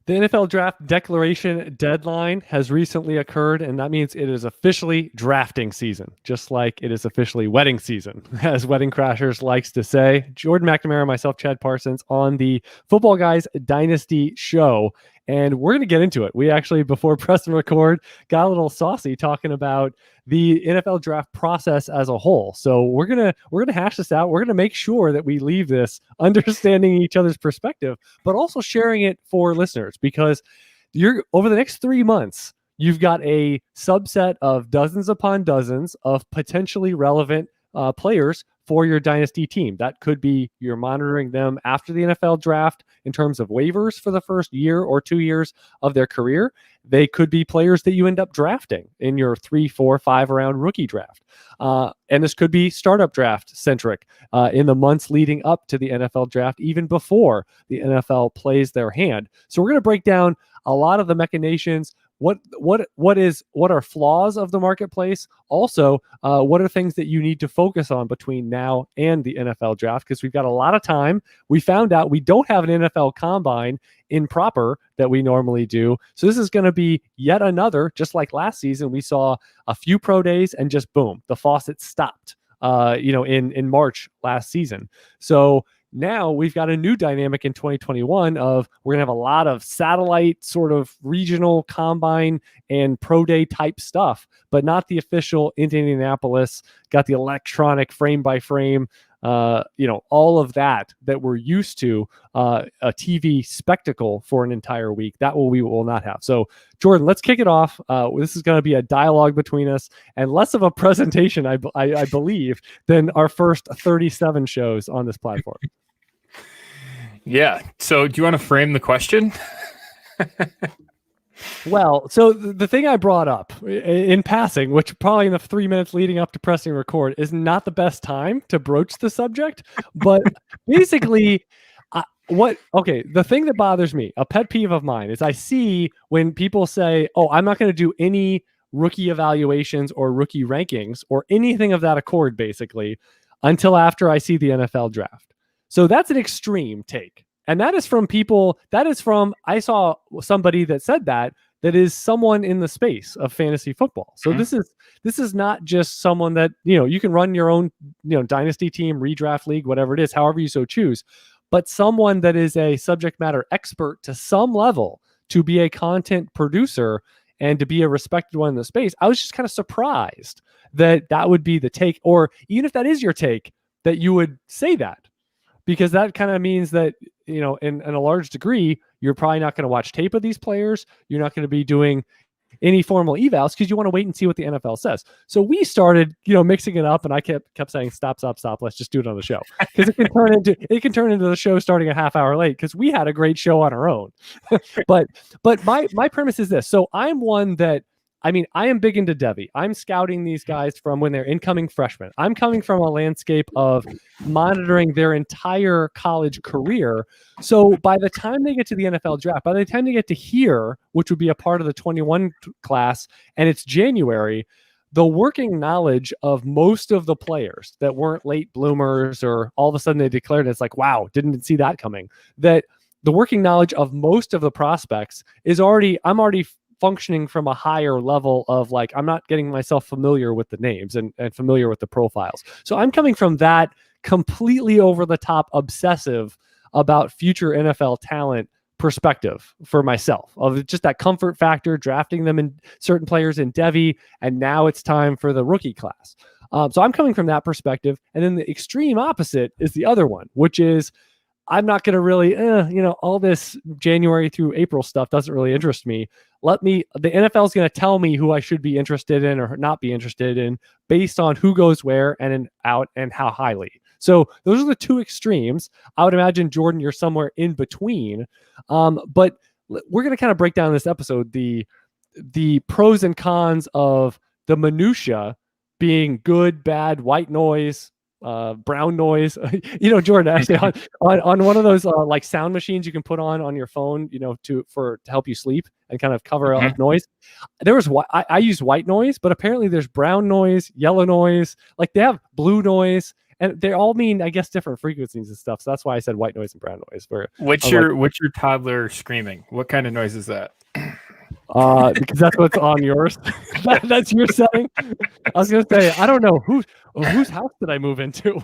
The NFL draft declaration deadline has recently occurred, and that means it is officially drafting season, just like it is officially wedding season, as Wedding Crashers likes to say. Jordan McNamara, myself, Chad Parsons, on the Footballguys Dynasty show, and we're going to get into it. We actually, before press and record, got a little saucy talking about the NFL draft process as a whole. So we're gonna hash this out. We're gonna make sure that we leave this understanding each other's perspective, but also sharing it for listeners, because you're over the next 3 months, you've got a subset of dozens upon dozens of potentially relevant players for your dynasty team. That could be you're monitoring them after the NFL draft in terms of waivers for the first year or 2 years of their career. They could be players that you end up drafting in your 3, 4, 5 round rookie draft. And this could be startup draft centric in the months leading up to the NFL draft, even before the NFL plays their hand. So we're going to break down a lot of the machinations. What are flaws of the marketplace? Also, what are things that you need to focus on between now and the NFL draft? Because we've got a lot of time. We found out we don't have an NFL combine in proper that we normally do. So this is going to be yet another, just like last season, we saw a few pro days and just boom, the faucet stopped, in March last season. So now we've got a new dynamic in 2021 of we're going to have a lot of satellite sort of regional combine and pro day type stuff, but not the official Indianapolis, got the electronic frame by frame, all of that we're used to, a TV spectacle for an entire week. We will not have. So Jordan, let's kick it off. This is going to be a dialogue between us and less of a presentation, I believe, than our first 37 shows on this platform. Yeah. So do you want to frame the question? Well, so the thing I brought up in passing, which probably in the 3 minutes leading up to pressing record is not the best time to broach the subject, but basically the thing that bothers me, a pet peeve of mine, is I see when people say, oh, I'm not going to do any rookie evaluations or rookie rankings or anything of that accord, basically, until after I see the NFL draft. So that's an extreme take. And that is from I saw somebody that said that is someone in the space of fantasy football. So this is not just someone that, you can run your own, dynasty team, redraft league, whatever it is, however you so choose, but someone that is a subject matter expert to some level to be a content producer and to be a respected one in the space. I was just kind of surprised that would be the take, or even if that is your take, that you would say that. Because that kind of means that, in a large degree, you're probably not going to watch tape of these players. You're not going to be doing any formal evals because you want to wait and see what the NFL says. So we started, mixing it up, and I kept saying, stop. Let's just do it on the show. Because it can turn into the show starting a half hour late because we had a great show on our own. but my premise is this. So I'm one that, I am big into Devy. I'm scouting these guys from when they're incoming freshmen. I'm coming from a landscape of monitoring their entire college career. So by the time they get to the NFL draft, by the time they get to here, which would be a part of the 21 class, and it's January, the working knowledge of most of the players that weren't late bloomers or all of a sudden they declared, it's like, wow, didn't see that coming. That the working knowledge of most of the prospects I'm already functioning from a higher level of I'm not getting myself familiar with the names and familiar with the profiles. So I'm coming from that completely over the top obsessive about future NFL talent perspective for myself, of just that comfort factor, drafting them in certain players in Devy. And now it's time for the rookie class. So I'm coming from that perspective. And then the extreme opposite is the other one, which is I'm not going to really, all this January through April stuff doesn't really interest me. The NFL is going to tell me who I should be interested in or not be interested in based on who goes where and out and how highly. So those are the two extremes. I would imagine, Jordan, you're somewhere in between. But we're going to kind of break down in this episode the pros and cons of the minutia being good, bad, white noise, brown noise. Jordan, actually on one of those like sound machines you can put on your phone, to help you sleep and kind of cover up noise. There was I use white noise, but apparently there's brown noise, yellow noise, like they have blue noise, and they all mean, I guess, different frequencies and stuff. So that's why I said white noise and brown noise. What's your toddler screaming? What kind of noise is that? Because that's what's on yours. That's your setting. I was gonna say, I don't know whose house did I move into.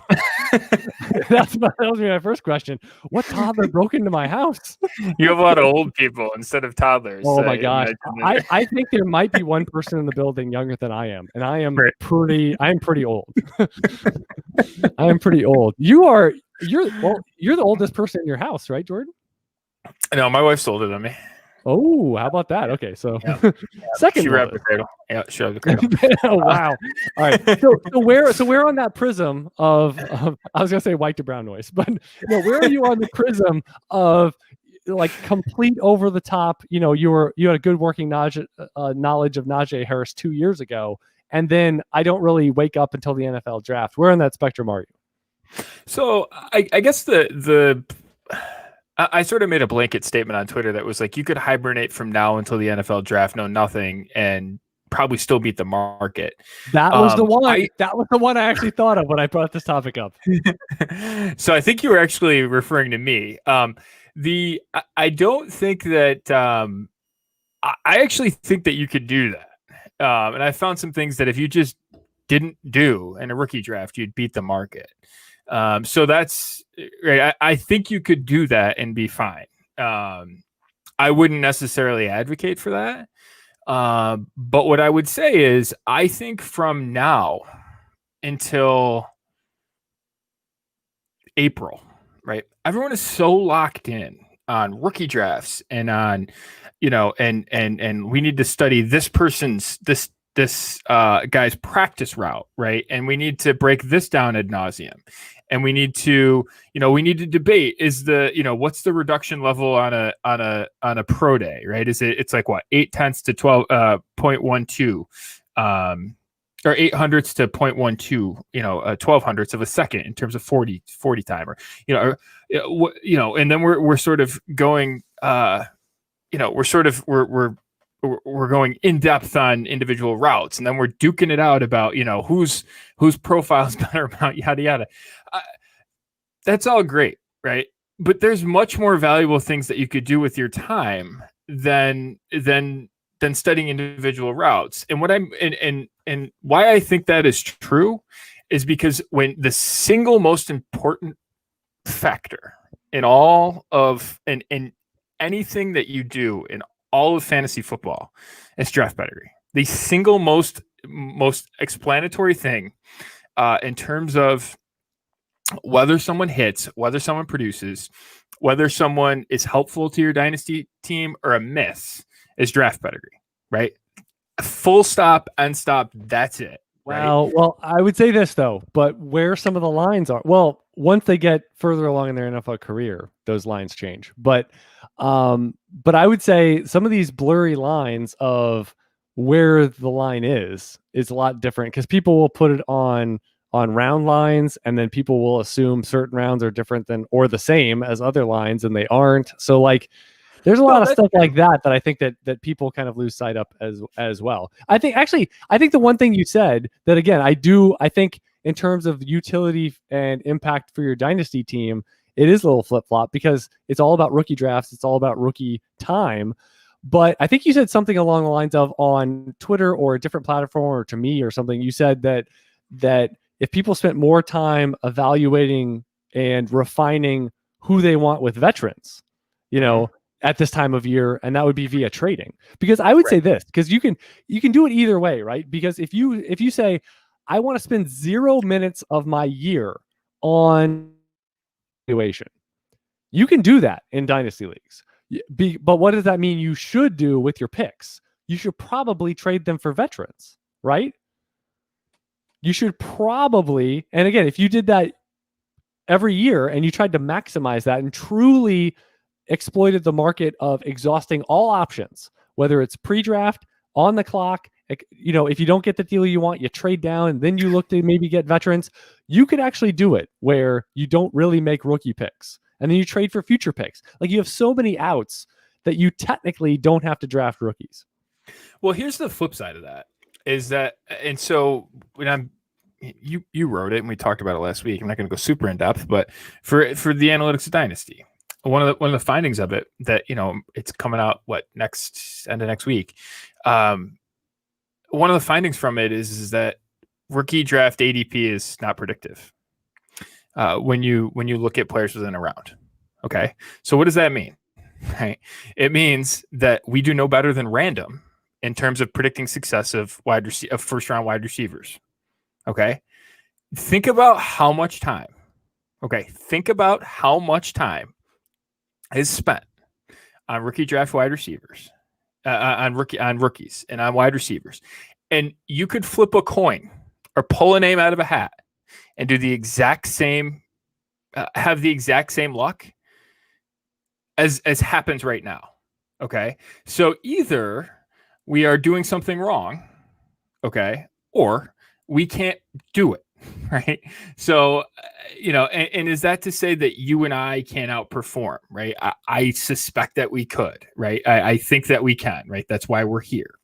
that was my first question. What toddler broke into my house? You have a lot of old people instead of toddlers. Oh my gosh! I think there might be one person in the building younger than I am, and I am pretty old. I am pretty old. You're the oldest person in your house, right, Jordan? No, my wife's older than me. Oh, how about that? Okay, so second, she wrapped the cradle. Yeah, she wrapped the cradle. Oh wow! All right, so where on that prism of I was gonna say white to brown noise, but no, where are you on the prism of like complete over the top? You know, you had a good working knowledge of Najee Harris 2 years ago, and then I don't really wake up until the NFL draft. Where on that spectrum are you? So I guess I sort of made a blanket statement on Twitter that was like, you could hibernate from now until the NFL draft, know nothing, and probably still beat the market. That was the one. That was the one I actually thought of when I brought this topic up. So I think you were actually referring to me. I don't think that I actually think that you could do that. And I found some things that if you just didn't do in a rookie draft, you'd beat the market. So that's right. I think you could do that and be fine. I wouldn't necessarily advocate for that. But what I would say is, I think from now until April, right? Everyone is so locked in on rookie drafts and on, and we need to study this person's, this guy's practice route, right? And we need to break this down ad nauseum. And we need to, debate what's the reduction level on a pro day, right? It's like what, 0.8 to 12.12, or 0.08 to 0.12, 12 hundredths of a second in terms of 40 timer, and then we're sort of going, we're going in depth on individual routes, and then we're duking it out about, whose profile is better about yada yada. That's all great, right? But there's much more valuable things that you could do with your time than studying individual routes. And what and why I think that is true is because when the single most important factor in all of and anything that you do in all of fantasy football is draft pedigree. The single most explanatory thing in terms of whether someone hits, whether someone produces, whether someone is helpful to your dynasty team or a miss is draft pedigree, right? Full stop, end stop, that's it. Right? Well, I would say this though, but where some of the lines are, well, once they get further along in their NFL career, those lines change. But I would say some of these blurry lines of where the line is a lot different, because people will put it on round lines, and then people will assume certain rounds are different than or the same as other lines, and they aren't. So like there's a lot of stuff like that I think that people kind of lose sight up as well. I think the one thing you said that, again, I think in terms of utility and impact for your dynasty team, it is a little flip-flop because it's all about rookie drafts. It's all about rookie time. But I think you said something along the lines of on Twitter or a different platform or to me or something, you said that if people spent more time evaluating and refining who they want with veterans, at this time of year, and that would be via trading. Because I would say this, because you can do it either way, right? Because if you say, I want to spend 0 minutes of my year on evaluation, you can do that in dynasty leagues. But what does that mean you should do with your picks? You should probably trade them for veterans, right? You should probably, and again, if you did that every year and you tried to maximize that and truly exploited the market of exhausting all options, whether it's pre-draft, on the clock, if you don't get the deal you want, you trade down, and then you look to maybe get veterans, you could actually do it where you don't really make rookie picks. And then you trade for future picks. Like, you have so many outs that you technically don't have to draft rookies. Well, here's the flip side of that is that, and so when I'm you wrote it and we talked about it last week. I'm not going to go super in depth, but for the analytics of Dynasty, one of the findings of it that, it's coming out end of next week. One of the findings from it is that rookie draft ADP is not predictive when you look at players within a round. Okay, so what does that mean? Right, it means that we do no better than random in terms of predicting success of first round wide receivers. Okay, think about how much time. Okay, think about how much time is spent on rookie draft wide receivers, on rookies and on wide receivers, and you could flip a coin or pull a name out of a hat and do the exact same, have the exact same luck as happens right now. Okay, so either we are doing something wrong, okay, or we can't do it, right? So, and is that to say that you and I can outperform, right? I suspect that we could, right? I think that we can, right? That's why we're here.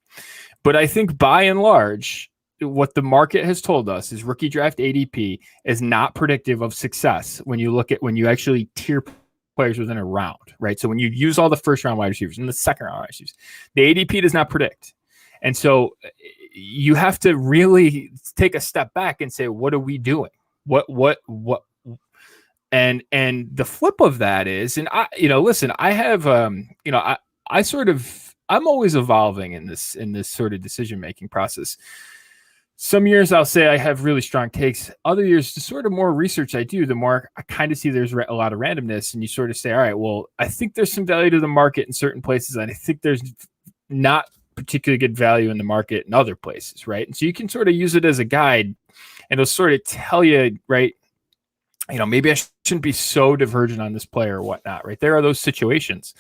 But I think by and large, what the market has told us is rookie draft ADP is not predictive of success when you actually tier players within a round, right? So when you use all the first round wide receivers and the second round wide receivers, the ADP does not predict. And so you have to really take a step back and say, what are we doing? What, and the flip of that is, and I have, I'm always evolving in this sort of decision-making process. Some years I'll say I have really strong takes. Other years, the sort of more research I do, the more I kind of see there's a lot of randomness, and you sort of say, all right, well, I think there's some value to the market in certain places, and I think there's not particularly good value in the market in other places, right? And so you can sort of use it as a guide, and it'll sort of tell you, right, maybe I shouldn't be so divergent on this player or whatnot, right? There are those situations.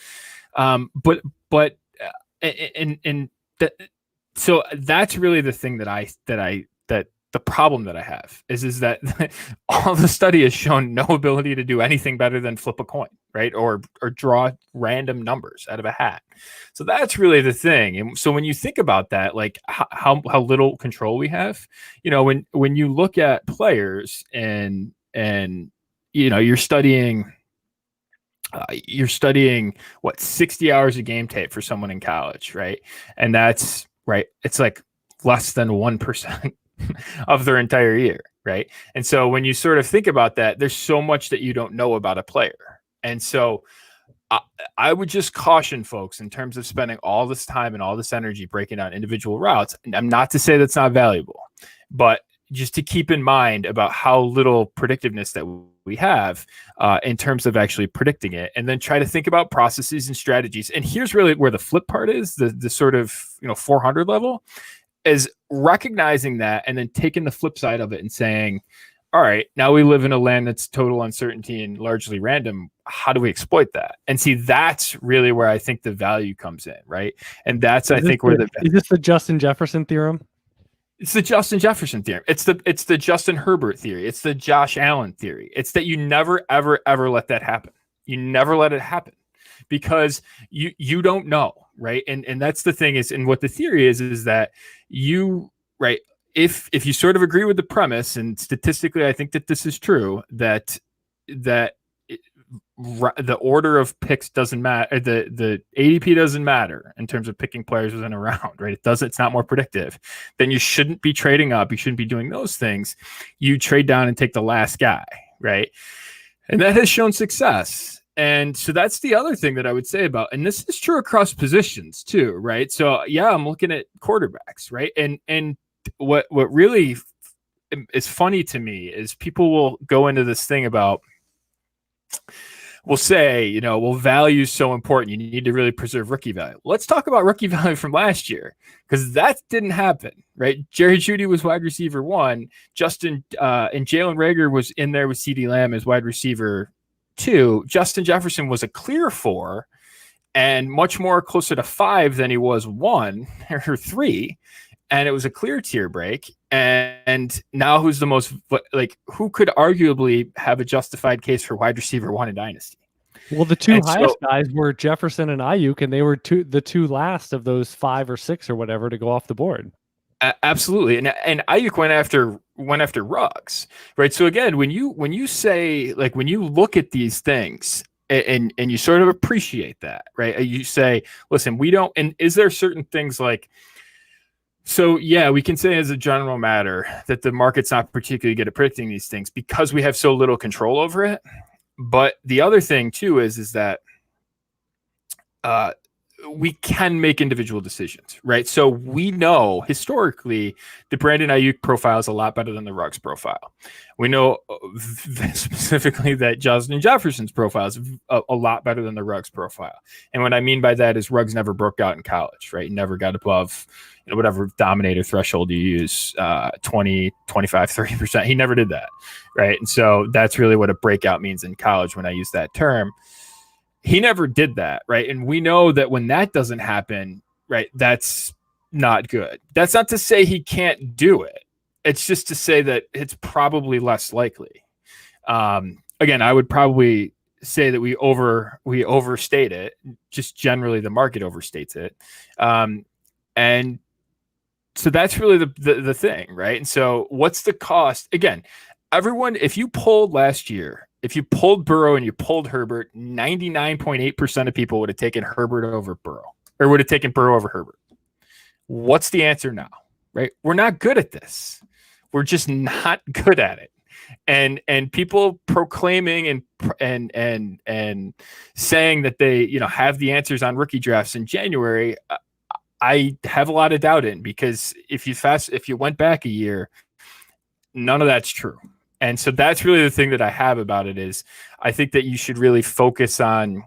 So that's really the thing that the problem that I have is that all the study has shown no ability to do anything better than flip a coin, right? Or draw random numbers out of a hat. So that's really the thing. And so when you think about that, like how little control we have, when you look at players and you're studying what 60 hours of game tape for someone in college, right? And that's right. It's like less than 1% of their entire year, right? And so when you sort of think about that, there's so much that you don't know about a player. And so I would just caution folks in terms of spending all this time and all this energy breaking down individual routes. And I'm not to say that's not valuable, but just to keep in mind about how little predictiveness that we have in terms of actually predicting it, and then try to think about processes and strategies. And here's really where the flip part is, the sort of 400 level, is recognizing that and then taking the flip side of it and saying, all right, now we live in a land that's total uncertainty and largely random. How do we exploit that? And see, that's really where I think the value comes in, right? And that's, I think, where is this the Justin Jefferson theorem? It's the Justin Jefferson theorem. It's the Justin Herbert theory. It's the Josh Allen theory. It's that you never, ever, ever let that happen. You never let it happen because you don't know, right? And that's the thing is, and what the theory is that you, right, if you sort of agree with the premise, and statistically I think that this is true, that the order of picks doesn't matter. The ADP doesn't matter in terms of picking players within a round, right? It's not more predictive. Then you shouldn't be trading up. You shouldn't be doing those things. You trade down and take the last guy, right? And that has shown success. And so that's the other thing that I would say about, and this is true across positions too, right? So yeah, I'm looking at quarterbacks, right? And what really is funny to me is people will go into this thing about, we'll say, value is so important. You need to really preserve rookie value. Let's talk about rookie value from last year, because that didn't happen, right? Jerry Jeudy was wide receiver 1. Justin and Jalen Reagor was in there with CeeDee Lamb as wide receiver 2. Justin Jefferson was a clear 4 and much more closer to 5 than he was 1 or 3. And it was a clear tier break. And now who could arguably have a justified case for wide receiver 1 in Dynasty? Well, the two highest guys were Jefferson and Ayuk, and they were the two last of those 5 or 6 or whatever to go off the board. Absolutely, and Ayuk went after Ruggs, right? So again, when you say, like, when you look at these things and you sort of appreciate that, right? You say, listen, we don't. And is there certain things like, so yeah, we can say as a general matter that the market's not particularly good at predicting these things because we have so little control over it. But the other thing too is that we can make individual decisions, right? So we know historically the Brandon Ayuk profile is a lot better than the Ruggs profile. We know specifically that Justin Jefferson's profile is a lot better than the Ruggs profile. And what I mean by that is Ruggs never broke out in college, right? He never got above, whatever dominator threshold you use, 20, 25, 30%. He never did that, right? And so that's really what a breakout means in college when I use that term. He never did that, right? And we know that when that doesn't happen, right, that's not good. That's not to say he can't do it. It's just to say that it's probably less likely. Again, I would probably say that we overstate it. Just generally, the market overstates it, and so that's really the thing, right? And so, what's the cost? Again, everyone, if you polled last year, if you pulled Burrow and you pulled Herbert, 99.8% of people would have taken Herbert over Burrow, or would have taken Burrow over Herbert. What's the answer now, right? We're not good at this. We're just not good at it. And people proclaiming and saying that they, have the answers on rookie drafts in January, I have a lot of doubt in, because if you went back a year, none of that's true. And so that's really the thing that I have about it is I think that you should really focus on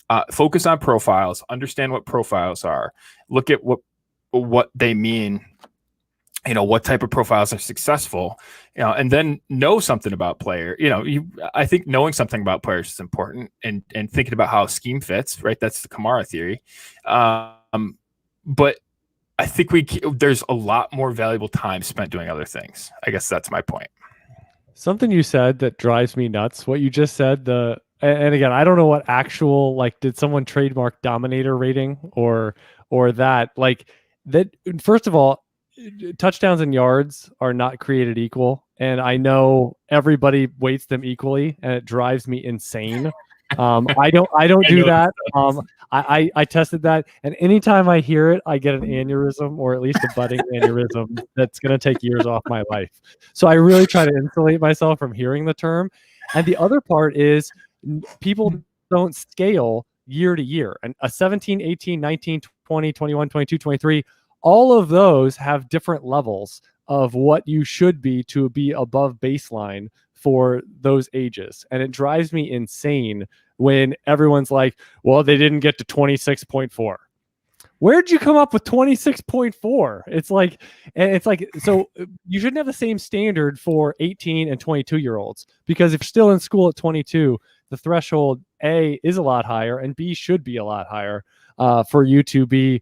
profiles, understand what profiles are, look at what they mean, what type of profiles are successful, and then know something about player. I think knowing something about players is important, and thinking about how a scheme fits, right? That's the Kamara theory. But I think there's a lot more valuable time spent doing other things. I guess that's my point. Something you said that drives me nuts. What you just said, and again, I don't know what actual, like, did someone trademark dominator rating or that, like, that? First of all, touchdowns and yards are not created equal, and I know everybody weights them equally, and it drives me insane. I don't do that. I tested that, and anytime I hear it, I get an aneurysm, or at least a budding aneurysm that's going to take years off my life. So I really try to insulate myself from hearing the term. And the other part is people don't scale year to year. And a 17, 18, 19, 20, 21, 22, 23, all of those have different levels of what you should be to be above baseline for those ages. And it drives me insane when everyone's like, well, they didn't get to 26.4. Where'd you come up with 26.4? It's like, so you shouldn't have the same standard for 18 and 22-year-olds, because if you're still in school at 22, the threshold A is a lot higher, and B should be a lot higher for you to be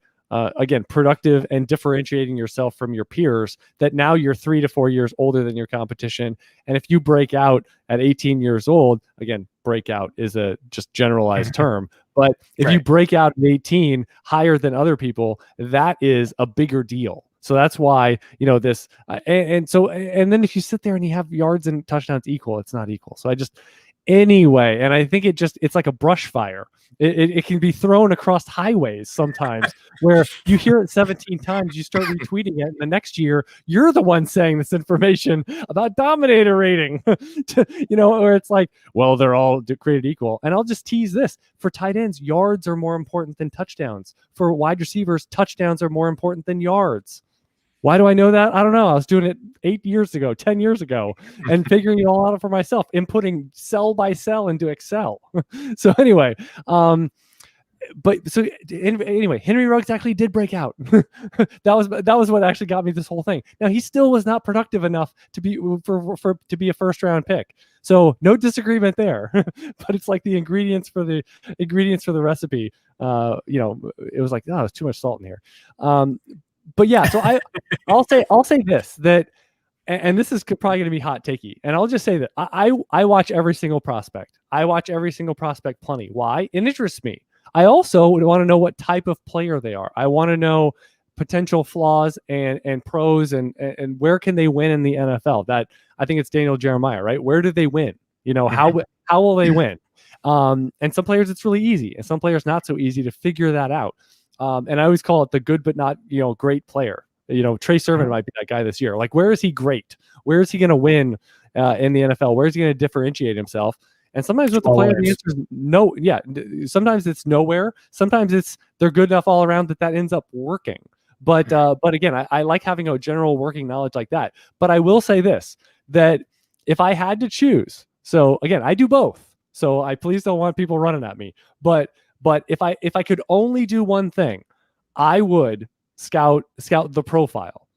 again, productive and differentiating yourself from your peers, that now you're 3 to 4 years older than your competition. And if you break out at 18 years old, again, breakout is a just generalized term, but if you break out at 18 higher than other people, that is a bigger deal. So that's why, this, and then if you sit there and you have yards and touchdowns equal, it's not equal. So anyway, and I think it's like a brush fire. It can be thrown across highways sometimes, where you hear it 17 times, you start retweeting it, and the next year you're the one saying this information about dominator rating, where it's like, well, they're all created equal. And I'll just tease this: for tight ends, yards are more important than touchdowns. For wide receivers, touchdowns are more important than yards. Why do I know that? I don't know. I was doing it 8 years ago, 10 years ago, and figuring it all out for myself, inputting cell by cell into Excel. So anyway, anyway, Henry Ruggs actually did break out. that was what actually got me this whole thing. Now, he still was not productive enough to be to be a first round pick. So no disagreement there. But it's like the ingredients for the recipe. It was like, oh, there's too much salt in here. But yeah, so I'll say this, that, and this is probably going to be hot takey, and I'll just say that I watch every single prospect. I watch every single prospect plenty. Why? It interests me. I also want to know what type of player they are. I want to know potential flaws and pros and where can they win in the NFL. That I think it's Daniel Jeremiah, right? Where do they win? How will they win? And some players it's really easy, and some players not so easy to figure that out. And I always call it the good but not great player. Trey Sermon might be that guy this year. Like, where is he great? Where is he going to win in the NFL? Where is he going to differentiate himself? And sometimes with the player, the answer is no. Yeah, sometimes it's nowhere. Sometimes it's they're good enough all around that ends up working. But again, I like having a general working knowledge like that. But I will say this, that if I had to choose, so again, I do both. So I please don't want people running at me. But if I could only do one thing, I would scout the profile.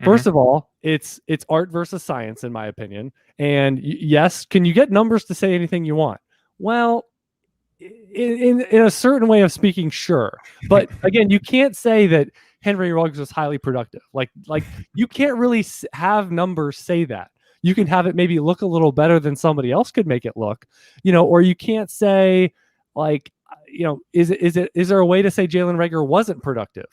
First of all, it's art versus science, in my opinion. And yes, can you get numbers to say anything you want? Well, in a certain way of speaking, sure. But again, you can't say that Henry Ruggs was highly productive. Like you can't really have numbers say that. You can have it maybe look a little better than somebody else could make it look, or you can't say like, is there a way to say Jalen Reagor wasn't productive?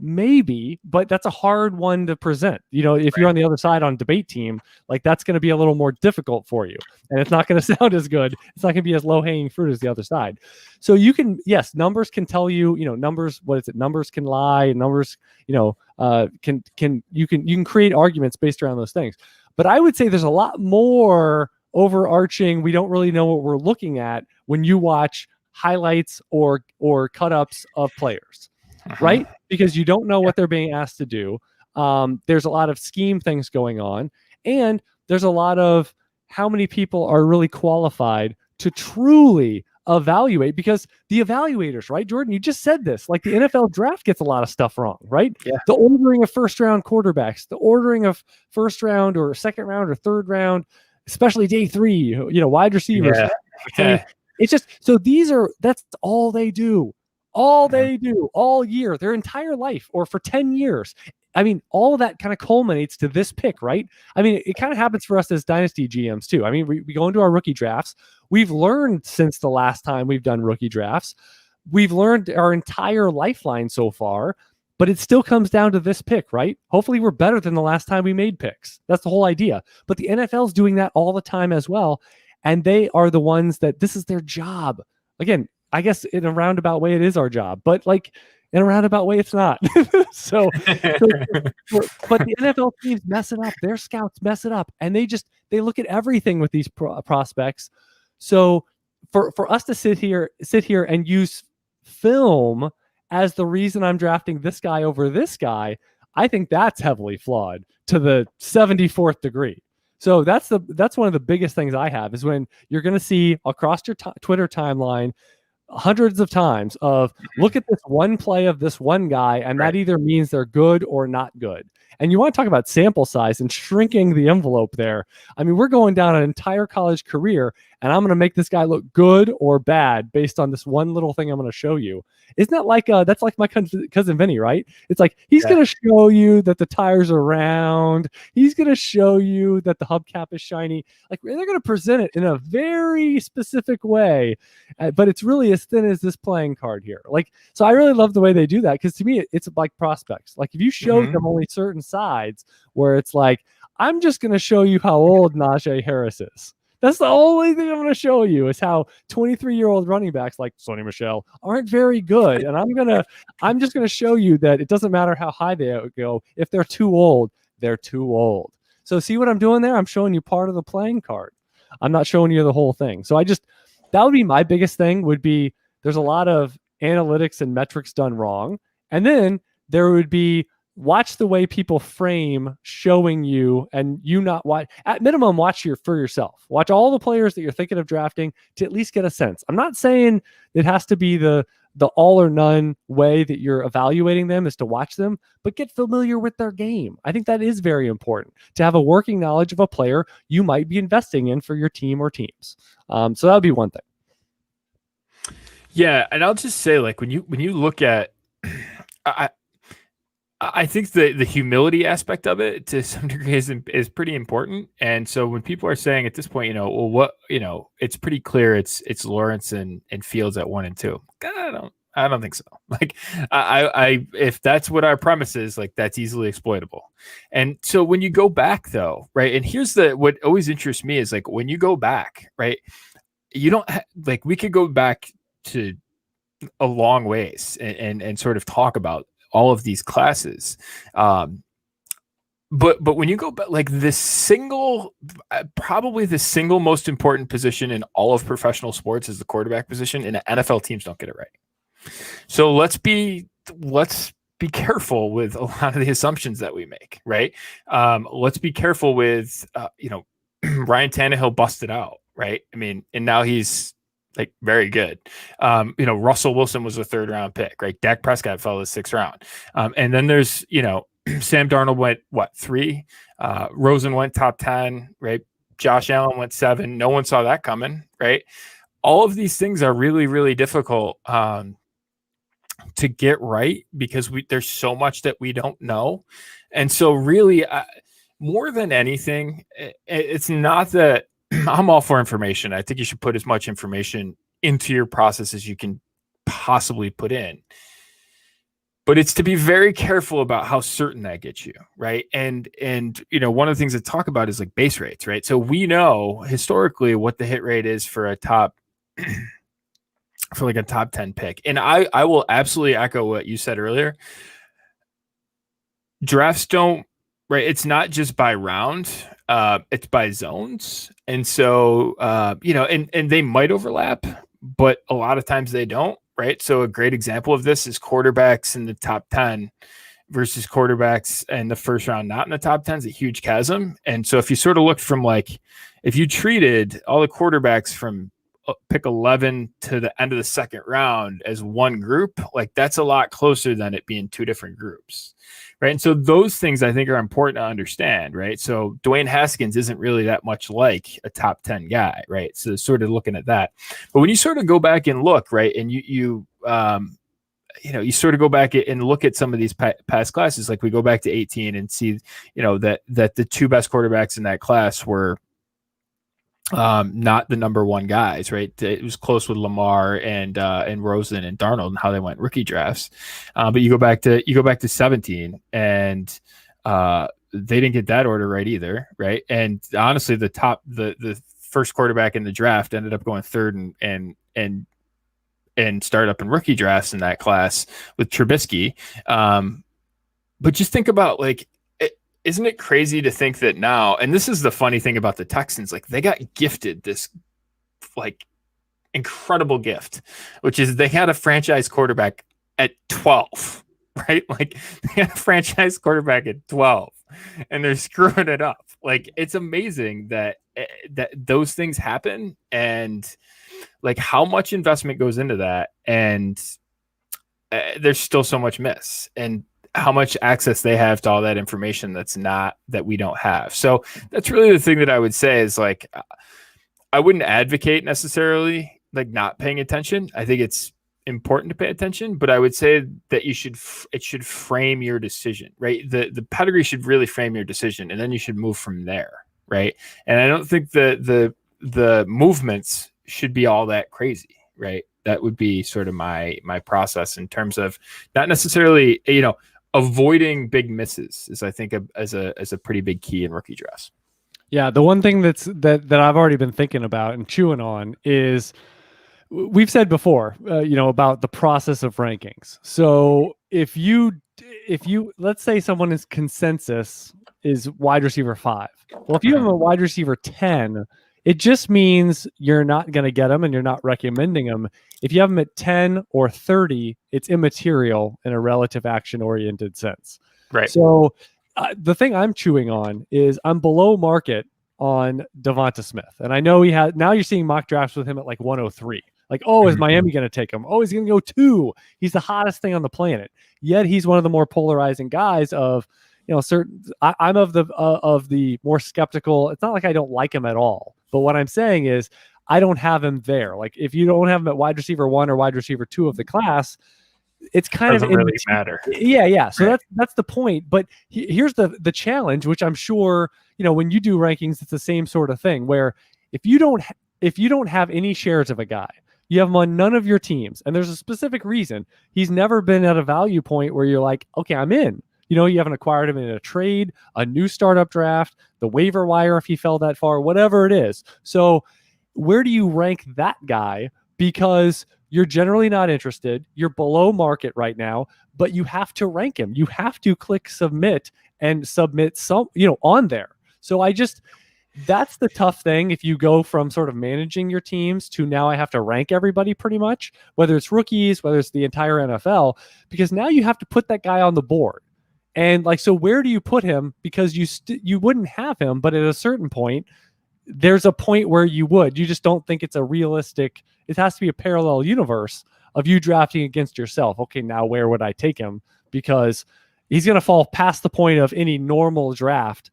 Maybe, but that's a hard one to present. If you're on the other side on debate team, like that's going to be a little more difficult for you, and it's not going to sound as good. It's not going to be as low hanging fruit as the other side. So yes, numbers can tell you, numbers. What is it? Numbers can lie. Numbers, you can create arguments based around those things. But I would say there's a lot more overarching. We don't really know what we're looking at when you watch highlights or cut-ups of players. Right? Because you don't know what they're being asked to do. There's a lot of scheme things going on. And there's a lot of how many people are really qualified to truly evaluate, because the evaluators, right, Jordan, you just said this, like the NFL draft gets a lot of stuff wrong, right? Yeah. The ordering of first round quarterbacks, the ordering of first round or second round or third round, especially day 3, wide receivers. Yeah. I mean, it's just, so that's all they do. All they do all year, their entire life, or for 10 years. I mean, all of that kind of culminates to this pick, right? I mean, it kind of happens for us as Dynasty GMs too. I mean, we go into our rookie drafts. We've learned since the last time we've done rookie drafts. We've learned our entire lifeline so far, but it still comes down to this pick, right? Hopefully we're better than the last time we made picks. That's the whole idea. But the NFL's doing that all the time as well. And they are the ones that this is their job. Again, I guess in a roundabout way, it is our job, but like in a roundabout way, it's not. so but the NFL teams mess it up. Their scouts mess it up, and they look at everything with these prospects. So for us to sit here and use film as the reason I'm drafting this guy over this guy, I think that's heavily flawed to the 74th degree. So that's one of the biggest things I have, is when you're going to see across your Twitter timeline hundreds of times of look at this one play of this one guy, and that either means they're good or not good. And you want to talk about sample size and shrinking the envelope there. I mean, we're going down an entire college career, and I'm going to make this guy look good or bad based on this one little thing I'm going to show you. Isn't that like that's like my cousin Vinny, right? It's like he's going to show you that the tires are round. He's going to show you that the hubcap is shiny. Like, they're going to present it in a very specific way, but it's really as thin as this playing card here. Like, so I really love the way they do that, because to me, it's like prospects. Like, if you show them only certain sides, where it's like, I'm just going to show you how old Najee Harris is. That's the only thing I'm going to show you, is how 23-year-old running backs like Sonny Michel aren't very good. And I'm just going to show you that it doesn't matter how high they go. If they're too old, they're too old. So see what I'm doing there? I'm showing you part of the playing card. I'm not showing you the whole thing. So that would be my biggest thing, would be there's a lot of analytics and metrics done wrong. And then there would be, watch the way people frame showing you, and you not watch, at minimum, watch for yourself. Watch all the players that you're thinking of drafting to at least get a sense. I'm not saying it has to be the all or none way that you're evaluating them is to watch them, but get familiar with their game. I think that is very important, to have a working knowledge of a player you might be investing in for your team or teams. So that would be one thing. Yeah. And I'll just say, like, when you look at, I think the humility aspect of it to some degree is pretty important. And so when people are saying at this point, it's pretty clear it's Lawrence and Fields at 1 and 2. I don't think so. Like I if that's what our premise is, like that's easily exploitable. And so when you go back though, right? And here's what always interests me is like when you go back, right? You don't like we could go back to a long ways and sort of talk about all of these classes. But when you go back, like probably the single most important position in all of professional sports is the quarterback position, and the NFL teams don't get it right. So let's be careful with a lot of the assumptions that we make, right? Let's be careful with, Ryan Tannehill busted out, right? I mean, and now he's like very good. Russell Wilson was a 3rd round pick, right? Dak Prescott fell to the 6th round. And then there's, Sam Darnold went 3, Rosen went top 10, right? Josh Allen went 7. No one saw that coming, right? All of these things are really, really difficult to get right because there's so much that we don't know. And so really more than anything, it's not that I'm all for information. I think you should put as much information into your process as you can possibly put in. But it's to be very careful about how certain that gets you, right? And one of the things to talk about is like base rates, right? So we know historically what the hit rate is for a top for like a top 10 pick. And I will absolutely echo what you said earlier. Drafts don't, right? It's not just by round, it's by zones. And so, and they might overlap, but a lot of times they don't, right? So a great example of this is quarterbacks in the top 10 versus quarterbacks in the 1st round, not in the top 10 is a huge chasm. And so if you sort of look from like, if you treated all the quarterbacks from pick 11 to the end of the 2nd round as one group, like that's a lot closer than it being 2 different groups, right? And so those things I think are important to understand, right? So Dwayne Haskins isn't really that much like a top 10 guy, right? So sort of looking at that. But when you sort of go back and look, right, and you sort of go back and look at some of these past classes, like we go back to 18 and see, that the 2 best quarterbacks in that class were not the number 1 guys, right? It was close with Lamar and Rosen and Darnold and how they went rookie drafts. But you go back to 17 and they didn't get that order right either, right? And honestly, the first quarterback in the draft ended up going 3rd and started up in rookie drafts in that class with Trubisky. But just think about like, isn't it crazy to think that now, and this is the funny thing about the Texans, like they got gifted this like incredible gift, which is they had a franchise quarterback at 12, right? Like they had a franchise quarterback at 12 and they're screwing it up. Like it's amazing that those things happen and like how much investment goes into that. And there's still so much miss and how much access they have to all that information that we don't have. So that's really the thing that I would say is like, I wouldn't advocate necessarily like not paying attention. I think it's important to pay attention, but I would say that it should frame your decision, right? The pedigree should really frame your decision and then you should move from there. Right. And I don't think the movements should be all that crazy. Right. That would be sort of my process in terms of not necessarily, avoiding big misses is I think as a pretty big key in rookie drafts. Yeah, the one thing that I've already been thinking about and chewing on is we've said before, about the process of rankings. So if you let's say someone is consensus is wide receiver 5. Well, if you have a wide receiver 10, it just means you're not going to get them and you're not recommending them. If you have them at 10 or 30, it's immaterial in a relative action-oriented sense. Right. So the thing I'm chewing on is I'm below market on Devonta Smith. And I know now you're seeing mock drafts with him at like 103. Like, is Miami going to take him? Oh, he's going to go 2. He's the hottest thing on the planet. Yet he's one of the more polarizing guys of, I'm of the more skeptical. It's not like I don't like him at all. But what I'm saying is I don't have him there. Like if you don't have him at wide receiver 1 or wide receiver 2 of the class, it's kind doesn't really matter. Yeah. So that's the point. But here's the challenge, which I'm sure, when you do rankings, it's the same sort of thing where if you don't have any shares of a guy, You have him on none of your teams. And there's a specific reason. He's never been at a value point where you're like, okay, I'm in. You haven't acquired him in a trade, a new startup draft, the waiver wire if he fell that far, whatever it is. So where do you rank that guy? Because you're generally not interested. You're below market right now, but you have to rank him. You have to click submit and submit some, on there. So that's the tough thing. If you go from sort of managing your teams to now I have to rank everybody pretty much, whether it's rookies, whether it's the entire NFL, because now you have to put that guy on the board. And so where do you put him? Because you wouldn't have him, but at a certain point, there's a point where you would. You just don't think it's a realistic. It has to be a parallel universe of you drafting against yourself. Okay, now where would I take him? Because he's going to fall past the point of any normal draft,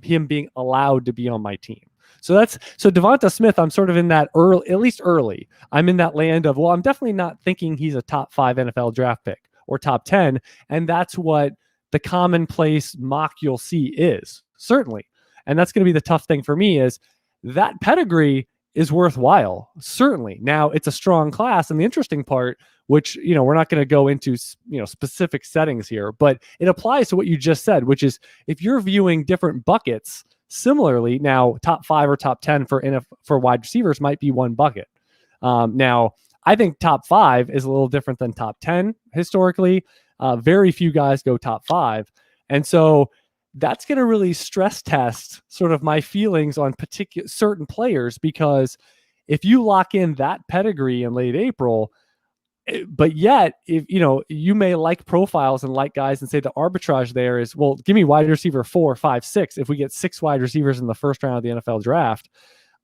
him being allowed to be on my team. So Devonta Smith, I'm sort of in that early, at least early. I'm in that land of, well, I'm definitely not thinking he's a top 5 NFL draft pick or top 10. And that's what the commonplace mock you'll see is, certainly. And that's going to be the tough thing for me is that pedigree is worthwhile, certainly. Now, it's a strong class. And the interesting part, which, we're not going to go into, specific settings here, but it applies to what you just said, which is if you're viewing different buckets similarly, now top 5 or top 10 for wide receivers might be one bucket. Now, I think top 5 is a little different than top 10 historically. Very few guys go top 5. And so that's going to really stress test sort of my feelings on certain players, because if you lock in that pedigree in late April, but yet if you may like profiles and like guys and say the arbitrage there is, well, give me wide receiver 4, 5, 6. If we get 6 wide receivers in the first round of the NFL draft,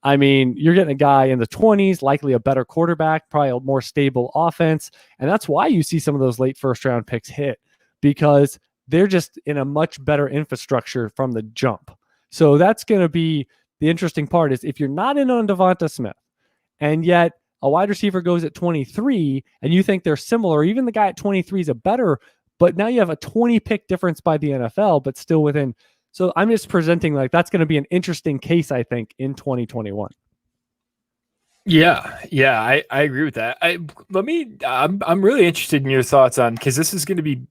I mean, you're getting a guy in the 20s, likely a better quarterback, probably a more stable offense. And that's why you see some of those late first round picks hit, because they're just in a much better infrastructure from the jump. So that's going to be the interesting part, is if you're not in on Devonta Smith and yet a wide receiver goes at 23 and you think they're similar, even the guy at 23 is a better, but now you have a 20 pick difference by the NFL, but still within. So I'm just presenting that's going to be an interesting case, I think, in 2021. Yeah, I agree with that. I'm really interested in your thoughts on, because this is going to be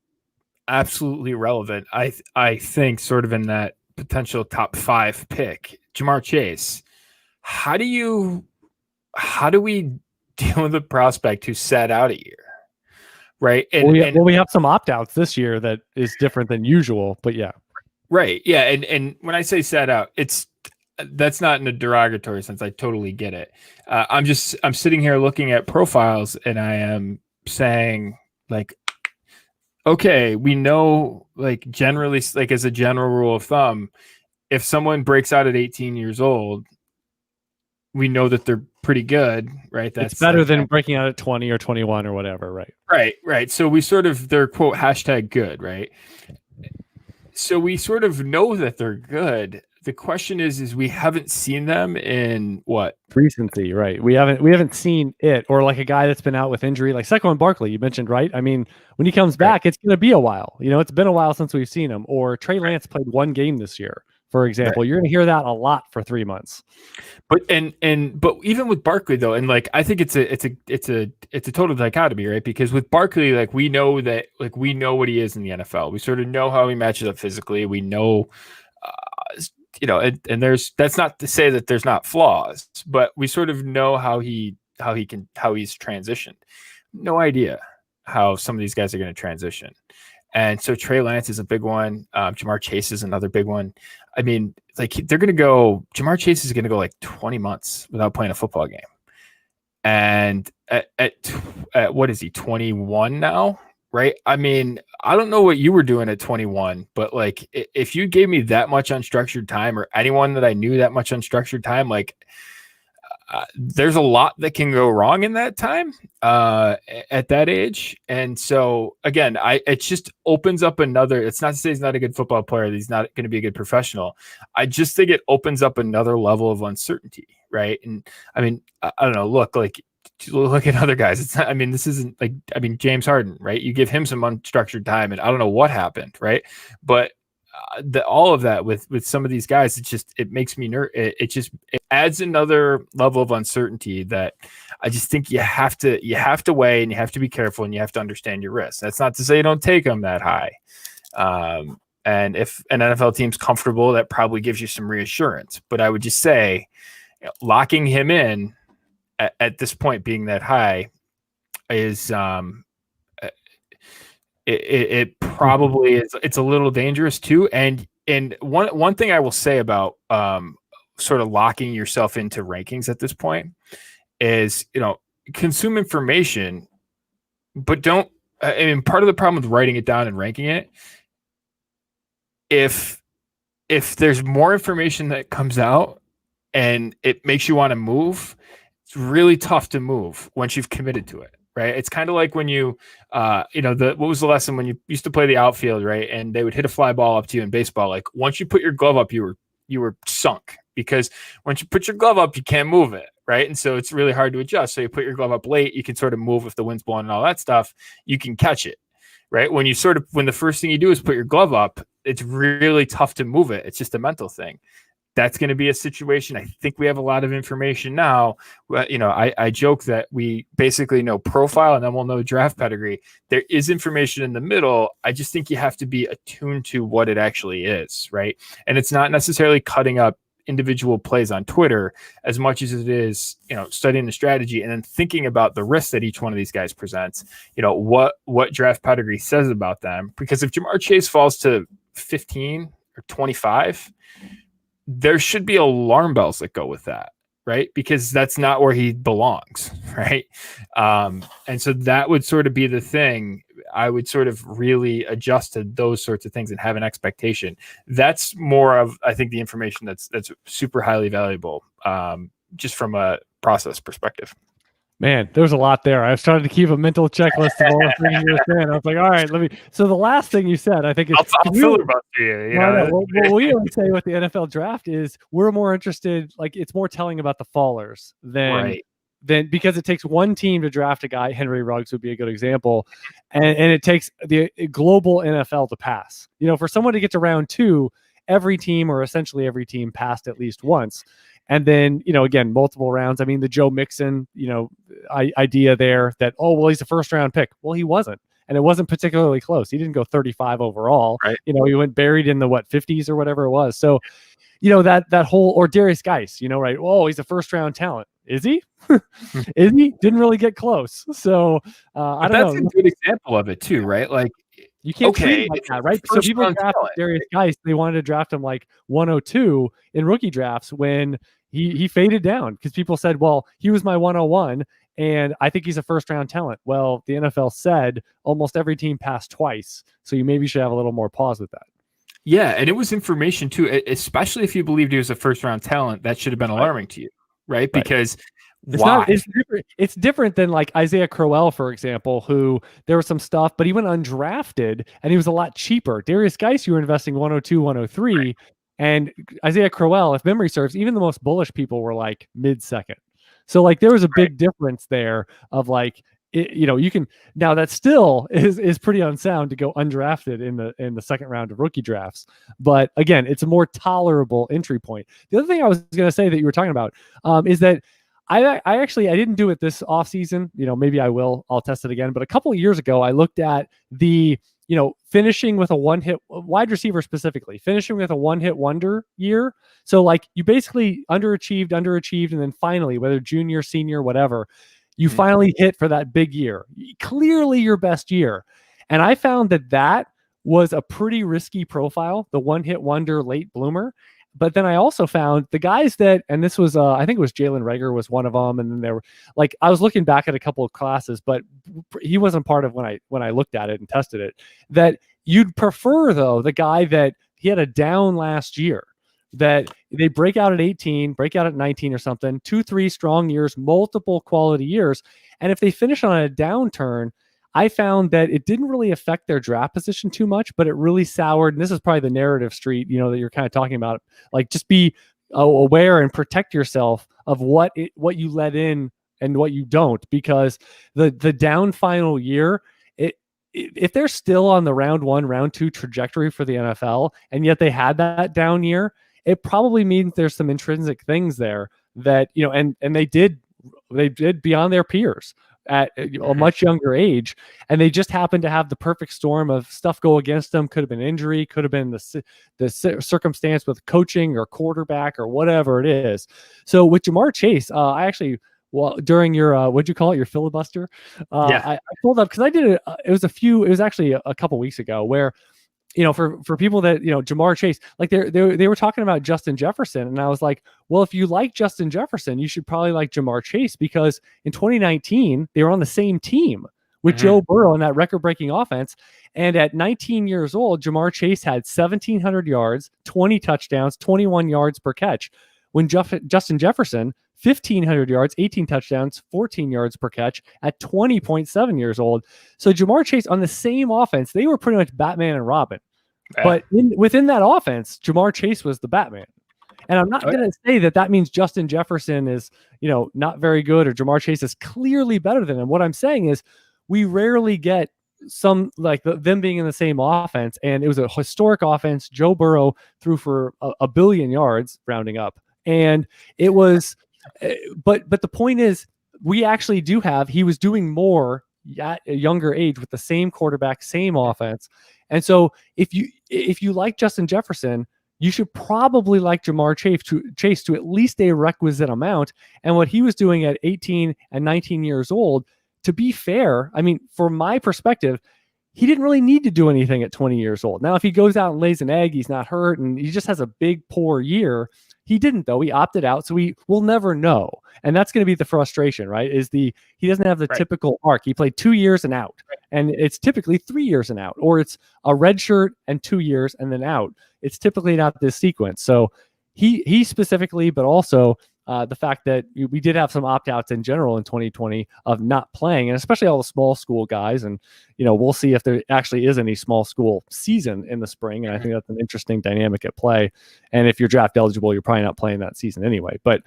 absolutely relevant. I think sort of in that potential top 5 pick, Ja'Marr Chase. How do we deal with a prospect who sat out a year? Right. And we have some opt-outs this year that is different than usual, but yeah. Right. Yeah. And when I say sat out, that's not in a derogatory sense. I totally get it. I'm sitting here looking at profiles and I am saying, okay, we know, generally, as a general rule of thumb, if someone breaks out at 18 years old, we know that they're pretty good, right? That's better than breaking out at 20 or 21 or whatever, right? Right. So they're quote #good, right? So we sort of know that they're good. The question is we haven't seen them in what? Recency, right? We haven't seen it, or a guy that's been out with injury, like Saquon Barkley, you mentioned, right? I mean, when he comes back, it's going to be a while. It's been a while since we've seen him. Or Trey Lance played one game this year, for example. Right. You're going to hear that a lot for 3 months. But even with Barkley though, and I think it's a total dichotomy, right? Because with Barkley, we know what he is in the NFL. We sort of know how he matches up physically. We know. And that's not to say that there's not flaws, but we sort of know how he's transitioned. No idea how some of these guys are going to transition. And so Trey Lance is a big one. Ja'Marr Chase is another big one. I mean, Ja'Marr Chase is going to go 20 months without playing a football game. And at what is he, 21 now? Right. I mean, I don't know what you were doing at 21, but if you gave me that much unstructured time, or anyone that I knew that much unstructured time, there's a lot that can go wrong in that time at that age. And so again, it just opens up another, it's not to say he's not a good football player, he's not going to be a good professional. I just think it opens up another level of uncertainty. Right. And I mean, I don't know, look at other guys. It's not, this isn't James Harden, right? You give him some unstructured time and I don't know what happened. Right. But all of that with some of these guys, it makes me it adds another level of uncertainty that I just think you have to weigh, and you have to be careful, and you have to understand your risks. That's not to say you don't take them that high. And if an NFL team's comfortable, that probably gives you some reassurance. But I would just say, locking him in at this point being that high is it probably is. It's a little dangerous too. And one thing I will say about sort of locking yourself into rankings at this point is, consume information, but don't. I mean, part of the problem with writing it down and ranking it, if there's more information that comes out and it makes you want to move, it's really tough to move once you've committed to it, right? It's kind of like when you, what was the lesson when you used to play the outfield, right? And they would hit a fly ball up to you in baseball. Like, once you put your glove up, you were sunk, because once you put your glove up, you can't move it, right? And so it's really hard to adjust. So you put your glove up late, you can sort of move if the wind's blowing and all that stuff. You can catch it, right? When the first thing you do is put your glove up, it's really tough to move it. It's just a mental thing. That's going to be a situation. I think we have a lot of information now. I joke that we basically know profile and then we'll know draft pedigree. There is information in the middle. I just think you have to be attuned to what it actually is, right? And it's not necessarily cutting up individual plays on Twitter as much as it is, studying the strategy and then thinking about the risks that each one of these guys presents. What draft pedigree says about them. Because if Jamar Chase falls to 15 or 25, there should be alarm bells that go with that, right? Because that's not where he belongs, right? And so that would sort of be the thing. I would sort of really adjust to those sorts of things and have an expectation. That's more of, I think, the information that's super highly valuable, just from a process perspective. Man, there's a lot there. I was trying to keep a mental checklist of all the things you were saying. I was like, all right, so the last thing you said, I think is I'll filibuster you. What we always say with the NFL draft is we're more interested, like, it's more telling about the fallers than because it takes one team to draft a guy. Henry Ruggs would be a good example. And it takes the global NFL to pass. For someone to get to round 2, every team, or essentially every team, passed at least once. And then, again, multiple rounds. I mean, the Joe Mixon, idea there that, he's a first round pick. Well, he wasn't. And it wasn't particularly close. He didn't go 35 overall. Right. He went buried in the 50s or whatever it was. So, that whole, or Darius Geis, right? Oh, he's a first round talent. Is he? Is he? Didn't really get close. So I don't know. That's a good example of it too, right? Like, you can't treat him like that, right? So people drafted Darius Geis. They wanted to draft him like 102 in rookie drafts when he faded down, because people said, well, he was my 101 and I think he's a first round talent. Well, the NFL said almost every team passed twice. So you maybe should have a little more pause with that. Yeah. And it was information too, especially if you believed he was a first round talent, that should have been alarming to you, right? Because it's different than like Isaiah Crowell, for example, who there was some stuff, but he went undrafted and he was a lot cheaper. Darius Geis, you were investing 102, 103. Right. And Isaiah Crowell, if memory serves, even the most bullish people were like mid-second. So like there was a big difference there of like, you can, now that still is pretty unsound to go undrafted in the second round of rookie drafts. But again, it's a more tolerable entry point. The other thing I was going to say that you were talking about is that I didn't do it this offseason. Maybe I will. I'll test it again. But a couple of years ago, I looked at the finishing with a one-hit wide receiver, specifically finishing with a one-hit wonder year. So like you basically underachieved, and then finally, whether junior, senior, whatever, you finally hit for that big year, clearly your best year. And I found that was a pretty risky profile, the one-hit wonder late bloomer. But then I also found the guys that, and this was, I think it was Jalen Reagor was one of them. And then there were like, I was looking back at a couple of classes, but he wasn't part of when I looked at it and tested it, that you'd prefer though, the guy that he had a down last year, that they break out at 18, break out at 19 or something, 2-3 strong years, multiple quality years. And if they finish on a downturn, I found that it didn't really affect their draft position too much, but it really soured. And this is probably the narrative street, that you're kind of talking about. Like, just be aware and protect yourself of what you let in and what you don't, because the down final year, if they're still on the round 1, round 2 trajectory for the NFL, and yet they had that down year, it probably means there's some intrinsic things there that, and they did beyond their peers at a much younger age, and they just happened to have the perfect storm of stuff go against them. Could have been injury, could have been the circumstance with coaching or quarterback or whatever it is. So with Jamar Chase, I actually, during your what'd you call it, your filibuster, I pulled up because I did it. It was actually a couple weeks ago where, for people that, Jamar Chase, like they were talking about Justin Jefferson. And I was like, well, if you like Justin Jefferson, you should probably like Jamar Chase, because in 2019, they were on the same team with Joe Burrow in that record-breaking offense. And at 19 years old, Jamar Chase had 1,700 yards, 20 touchdowns, 21 yards per catch. When Justin Jefferson, 1,500 yards, 18 touchdowns, 14 yards per catch at 20.7 years old. So Jamar Chase on the same offense, they were pretty much Batman and Robin. Yeah. But within that offense, Jamar Chase was the Batman. And I'm not going to say that means Justin Jefferson is, not very good, or Jamar Chase is clearly better than him. What I'm saying is we rarely get some like them being in the same offense. And it was a historic offense. Joe Burrow threw for a billion yards, rounding up. And it was, but the point is, we actually do have, he was doing more at a younger age with the same quarterback, same offense. And so if you like Justin Jefferson, you should probably like Jamar Chase to at least a requisite amount. And what he was doing at 18 and 19 years old, to be fair, I mean, from my perspective, he didn't really need to do anything at 20 years old. Now, if he goes out and lays an egg, he's not hurt, and he just has a big, poor year. He didn't, though. He opted out, so we'll never know. And that's going to be the frustration, right? He doesn't have the typical arc. He played 2 years and out, and it's typically 3 years and out, or it's a red shirt and 2 years and then out. It's typically not this sequence. So he specifically, but also the fact that we did have some opt-outs in general in 2020 of not playing, and especially all the small school guys. And, we'll see if there actually is any small school season in the spring. And I think that's an interesting dynamic at play. And if you're draft eligible, you're probably not playing that season anyway. But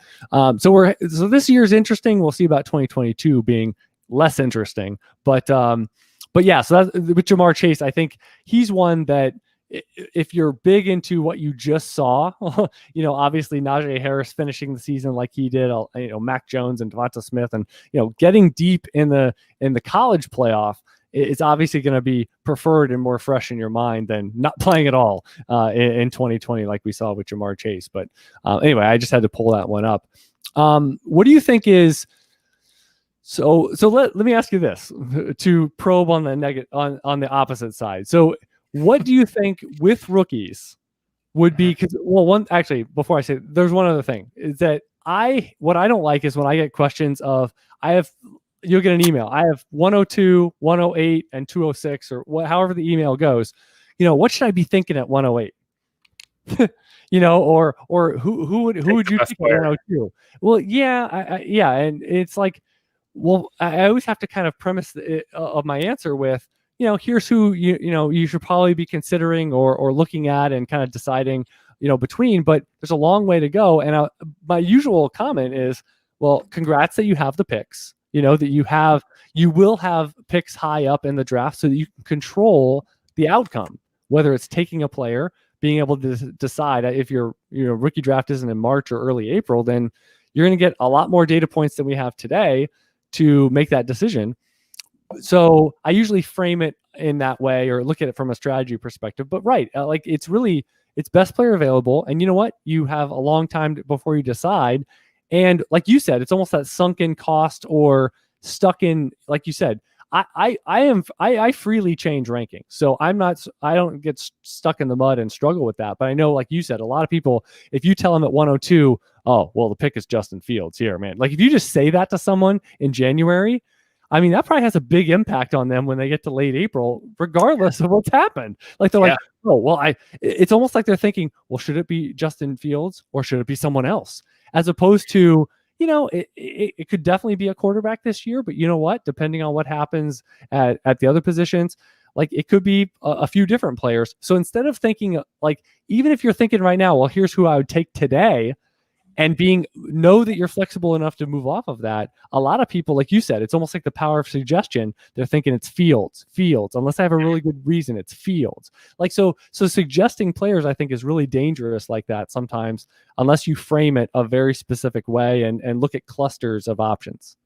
so this year's interesting. We'll see about 2022 being less interesting. But yeah, so that's, with Jamar Chase, I think he's one that, if you're big into what you just saw, obviously Najee Harris finishing the season like he did, Mac Jones and Devonta Smith, and, getting deep in the college playoff is obviously going to be preferred and more fresh in your mind than not playing at all in 2020, like we saw with Jamar Chase. But anyway, I just had to pull that one up. What do you think is, so let me ask you this to probe on the on the opposite side. So what do you think with rookies would be, because, actually, before I say, there's one other thing, is that what I don't like is when I get questions of, you'll get an email, I have 102, 108, and 206, or however the email goes, what should I be thinking at 108? Or who would you think at 102? Well, yeah. And it's like, well, I always have to kind of premise of my answer with, here's who you should probably be considering or looking at and kind of deciding, between. But there's a long way to go. And my usual comment is, well, congrats that you have the picks. That you will have picks high up in the draft, so that you can control the outcome, whether it's taking a player, being able to decide if your rookie draft isn't in March or early April, then you're going to get a lot more data points than we have today to make that decision. So I usually frame it in that way, or look at it from a strategy perspective. But it's best player available. And you know what? You have a long time before you decide. And like you said, it's almost that sunken cost, or stuck in, like you said, I freely change rankings. So I don't get stuck in the mud and struggle with that. But I know, like you said, a lot of people, if you tell them at 102, oh, well, the pick is Justin Fields here, man. Like if you just say that to someone in January, I mean, that probably has a big impact on them when they get to late April, regardless of what's happened. Like they're like, oh, well, it's almost like they're thinking, well, should it be Justin Fields or should it be someone else? As opposed to, it could definitely be a quarterback this year, but you know what? Depending on what happens at the other positions, like it could be a few different players. So instead of thinking, like, even if you're thinking right now, well, here's who I would take today, and know that you're flexible enough to move off of that. A lot of people, like you said, it's almost like the power of suggestion. They're thinking it's Fields. Unless I have a really good reason, it's Fields. Like, so suggesting players, I think, is really dangerous like that sometimes, unless you frame it a very specific way and look at clusters of options.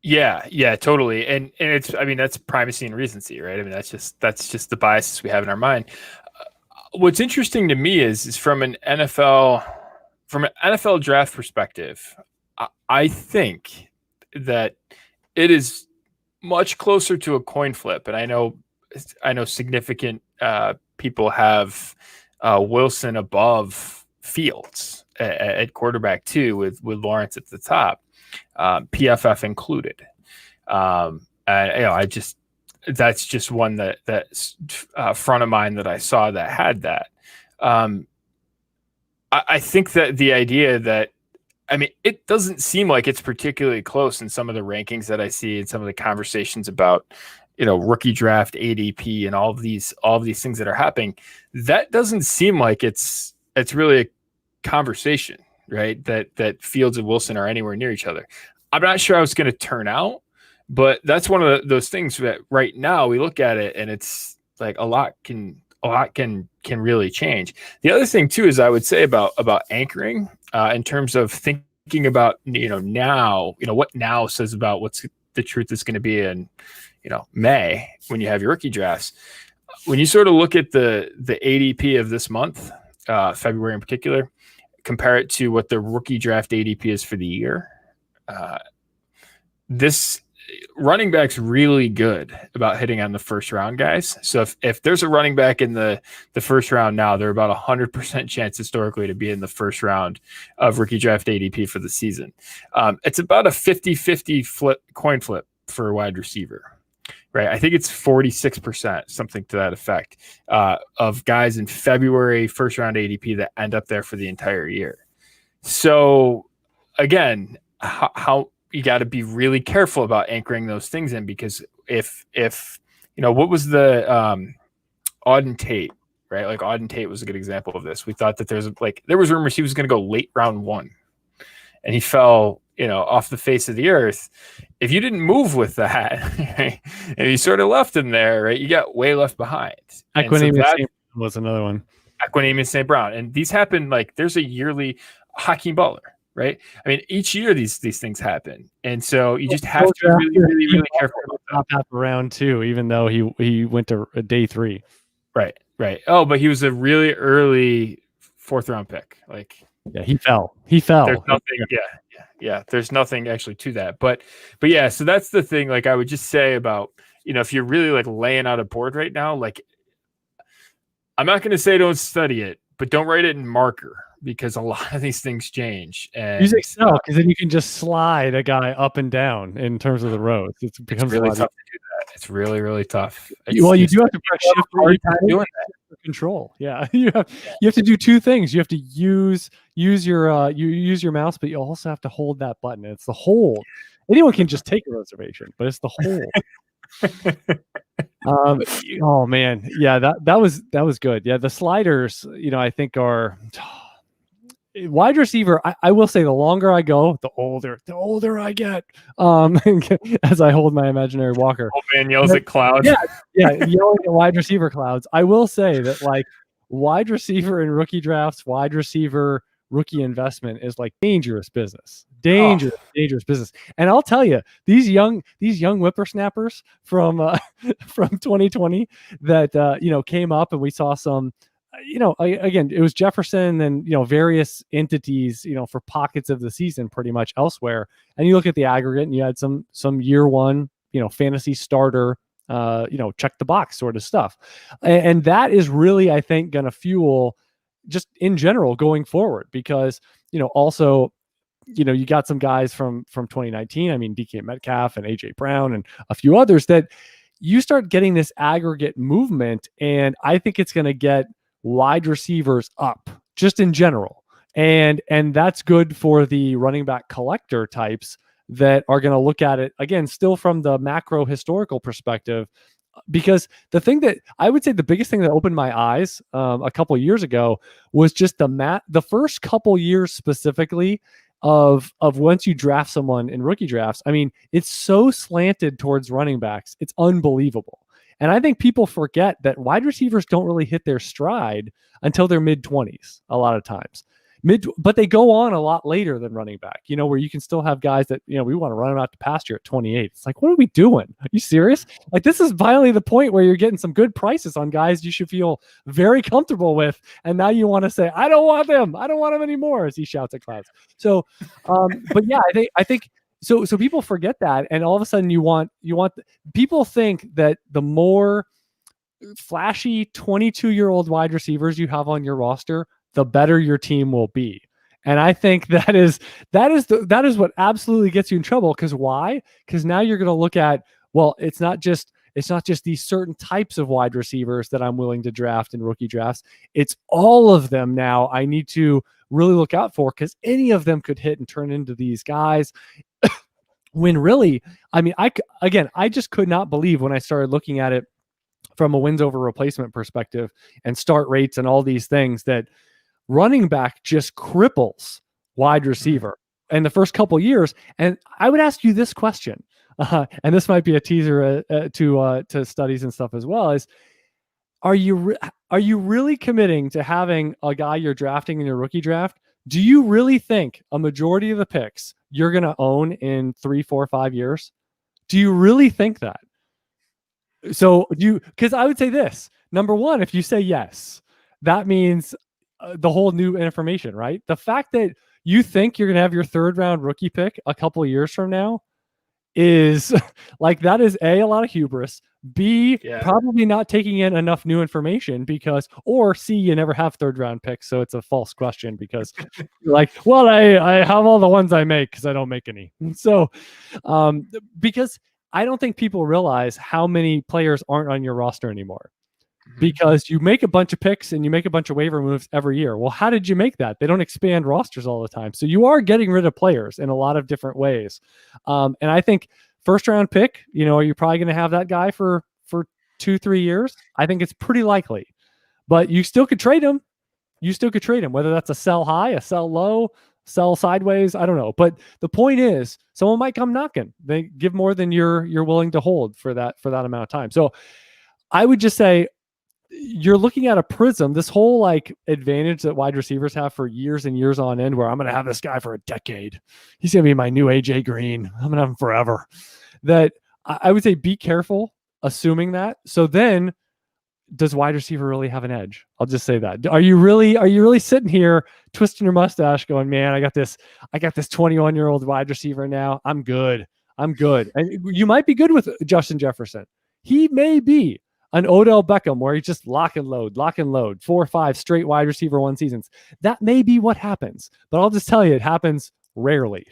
Yeah, totally. And it's, I mean, that's primacy and recency, right? I mean, that's just the biases we have in our mind. What's interesting to me is from an NFL draft perspective, I think that it is much closer to a coin flip. And I know significant people have Wilson above Fields at quarterback too, with Lawrence at the top, PFF included. And that's just one that's front of mind that I saw that had that. I think that the idea that, I mean, it doesn't seem like it's particularly close in some of the rankings that I see and some of the conversations about, rookie draft, ADP, and all of these things that are happening. That doesn't seem like it's really a conversation, right? That Fields and Wilson are anywhere near each other. I'm not sure how it's going to turn out, but that's one of those things that right now we look at it and it's like a lot can really change. The other thing too is I would say about anchoring in terms of thinking about now, what now says about what's the truth is going to be in May when you have your rookie drafts. When you sort of look at the ADP of this month, February in particular, compare it to what the rookie draft ADP is for the year. This running back's really good about hitting on the first round guys. So if there's a running back in the first round now, they're about 100% chance historically to be in the first round of rookie draft ADP for the season. It's about a 50-50 coin flip for a wide receiver, right? I think it's 46%, something to that effect, of guys in February first round ADP that end up there for the entire year. So again, how you got to be really careful about anchoring those things in, because if what was the Auden Tate, right? Like Auden Tate was a good example of this. We thought that there was rumors he was going to go late round 1 and he fell, off the face of the earth. If you didn't move with that, right, and you sort of left him there, right, you got way left behind. Equanimeous was another one. Equanimeous St. Brown. And these happen, like there's a yearly Hakeem Butler, right? I mean, each year these things happen, and so you just have to be really careful. Top half of round 2, even though he went to day 3. Right. Oh, but he was a really early 4th round pick. Like, yeah, he fell. There's nothing. Yeah. There's nothing actually to that, but yeah. So that's the thing. Like, I would just say about if you're really like laying out a board right now, like I'm not going to say don't study it, but don't write it in marker, because a lot of these things change. And use Excel, because then you can just slide a guy up and down in terms of the rows. It becomes really tough to do that. It's really, really tough. You do have to press shift hard time doing that for control. Yeah, you have to do 2 things. You have to use your mouse, but you also have to hold that button. It's the hold. Anyone can just take a reservation, but it's the hold. Oh man, yeah, that was good. Yeah, the sliders, I think are wide receiver. I will say the longer I go, the older I get. As I hold my imaginary walker. Old man yells at clouds. Yeah, yelling at wide receiver clouds. I will say that like wide receiver in rookie drafts, wide receiver rookie investment is like dangerous business. Dangerous business. And I'll tell you, these young whippersnappers from 2020 that came up, and we saw some, again, it was Jefferson and various entities for pockets of the season pretty much elsewhere. And you look at the aggregate, and you had some year 1 fantasy starter check the box sort of stuff, and that is really, I think, going to fuel just in general going forward, because also you got some guys from 2019. I mean, DK Metcalf and AJ Brown and a few others that you start getting this aggregate movement, and I think it's going to get wide receivers up just in general, and that's good for the running back collector types that are going to look at it again, still from the macro historical perspective because the thing that I would say the biggest thing that opened my eyes a couple of years ago was just the first couple years specifically of once you draft someone in rookie drafts. I mean, it's so slanted towards running backs. It's unbelievable. And I think people forget that wide receivers don't really hit their stride until their mid-20s a lot of times. But they go on a lot later than running back, where you can still have guys that, we want to run them out to pasture at 28. It's like, what are we doing? Are you serious? Like, this is finally the point where you're getting some good prices on guys you should feel very comfortable with. And now you want to say, I don't want them. I don't want them anymore, as he shouts at clouds. So, but yeah, I think so people forget that. And all of a sudden people think that the more flashy 22-year-old wide receivers you have on your roster, the better your team will be. And I think that is what absolutely gets you in trouble. Because why? Because now you're going to look at, well, it's not just these certain types of wide receivers that I'm willing to draft in rookie drafts. It's all of them now I need to really look out for, because any of them could hit and turn into these guys. When really, I mean, I just could not believe when I started looking at it from a wins over replacement perspective and start rates and all these things, that running back just cripples wide receiver in the first couple years. And I would ask you this question, and this might be a teaser to studies and stuff as well, is are you really committing to having a guy you're drafting in your rookie draft? Do you really think a majority of the picks you're going to own in 3, 4, 5 years? Do you really think that? So because I would say this, number one, if you say yes, that means the whole new information, right? The fact that you think you're going to have your 3rd round rookie pick a couple of years from now is like, that is A, a lot of hubris, B, probably not taking in enough new information, or C, you never have 3rd round picks. So it's a false question, because you're like, well, I have all the ones I make because I don't make any. So because I don't think people realize how many players aren't on your roster anymore, because you make a bunch of picks and you make a bunch of waiver moves every year. Well, how did you make that? They don't expand rosters all the time. So you are getting rid of players in a lot of different ways. And I think 1st round pick, are you probably going to have that guy for 2-3 years? I think it's pretty likely, but you still could trade him. Whether that's a sell high, a sell low, sell sideways, I don't know. But the point is, someone might come knocking. They give more than you're willing to hold for that amount of time. So I would just say, you're looking at a prism, this whole like advantage that wide receivers have for years and years on end, where I'm going to have this guy for a decade. He's going to be my new AJ Green. I'm going to have him forever. That I would say, be careful assuming that. So then, does wide receiver really have an edge? I'll just say that. Are you really sitting here twisting your mustache going, man, I got this 21-year-old wide receiver now. I'm good. And you might be good with Justin Jefferson. He may be an Odell Beckham where he just lock and load, 4 or 5 straight wide receiver 1 seasons. That may be what happens, but I'll just tell you, it happens rarely.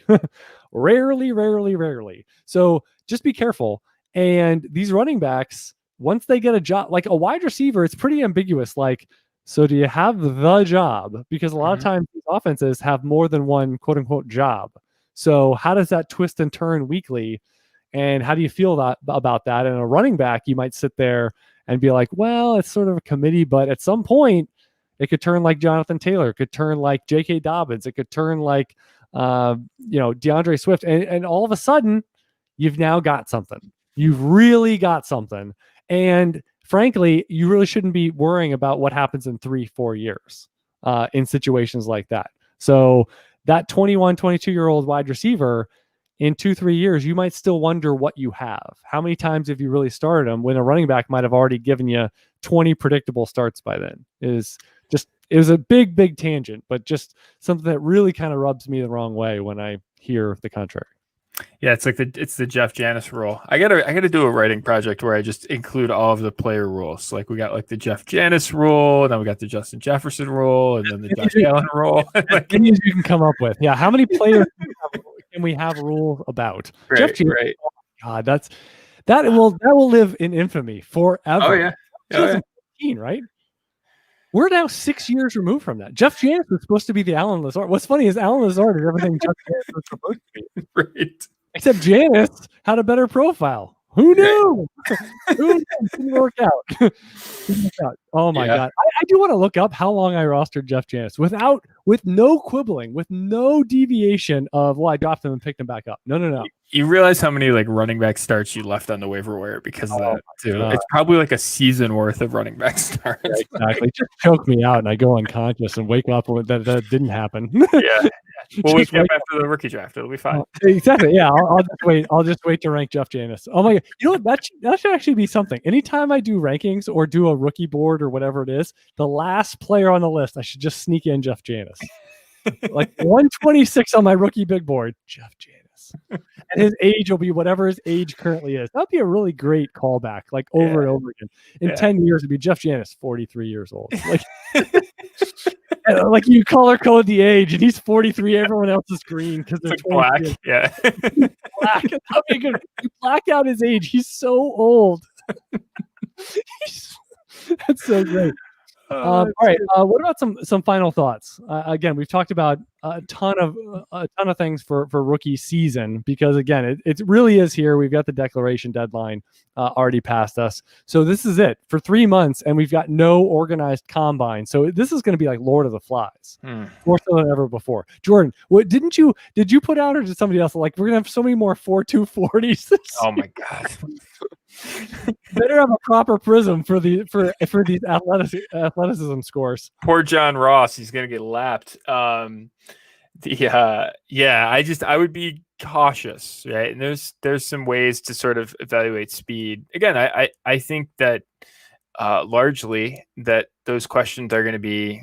Rarely. So just be careful. And these running backs, once they get a job, like a wide receiver, it's pretty ambiguous. Like, so do you have the job? Because a lot of times these offenses have more than one quote unquote job. So how does that twist and turn weekly? And how do you feel about that? And a running back, you might sit there and be like, well, it's sort of a committee, but at some point it could turn like Jonathan Taylor, it could turn like J.K. Dobbins, it could turn like, DeAndre Swift. And all of a sudden you've now got something. You've really got something. And frankly, you really shouldn't be worrying about what happens in 3-4 years in situations like that. So that 21, 22-year-old wide receiver, in 2-3 years, you might still wonder what you have. How many times have you really started them when a running back might have already given you 20 predictable starts by then? It was a big tangent, but just something that really kind of rubs me the wrong way when I hear the contrary. Yeah, it's like the Jeff Janis rule. I gotta do a writing project where I just include all of the player rules. Like we got like the Jeff Janis rule, and then we got the Justin Jefferson rule, and then the Josh Allen rule. Any you can come up with. Yeah, how many players can we have rules about? Right, Jeff Janis, right. Oh God, that will live in infamy forever. Oh yeah. 2015, right? We're now 6 years removed from that. Jeff Janis was supposed to be the Alan Lazard. What's funny is Alan Lazard is everything Jeff Janis was supposed to be. Right. Except Janis had a better profile. Who knew? Who knew? Didn't work out. Didn't work out. Oh my God. I do want to look up how long I rostered Jeff Janis with no quibbling, with no deviation of, well, I dropped him and picked him back up. No. You realize how many like running back starts you left on the waiver wire because of that too. It's probably like a season worth of running back starts. Yeah, exactly. Just choke me out and I go unconscious and wake up when that didn't happen. Yeah. We'll wake up after the rookie draft. It'll be fine. Exactly. Yeah. I'll just wait. I'll just wait to rank Jeff Janis. Oh my God. You know what? That should actually be something. Anytime I do rankings or do a rookie board or whatever it is, the last player on the list, I should just sneak in Jeff Janis. Like 126 on my rookie big board, Jeff Janis. And his age will be whatever his age currently is. That'd be a really great callback, like over and over again. In 10 years, it'd be Jeff Janis, 43 years old. Like, like you color code the age, and he's 43. Everyone else is green because they're black. Yeah, black. That'd be good. You black out his age. He's so old. That's so great. All right. What about some final thoughts? Again, we've talked about a ton of things for rookie season because again, it really is here. We've got the declaration deadline already past us, so this is it for 3 months, and we've got no organized combine. So this is going to be like Lord of the Flies, more so than ever before. Jordan, did you put out, or did somebody else? Like, we're gonna have so many more 4.240s. Oh my God. Better have a proper prism for these athleticism scores. Poor John Ross, he's gonna get lapped. I would be cautious, right? And there's some ways to sort of evaluate speed. Again, I think that largely that those questions are going to be.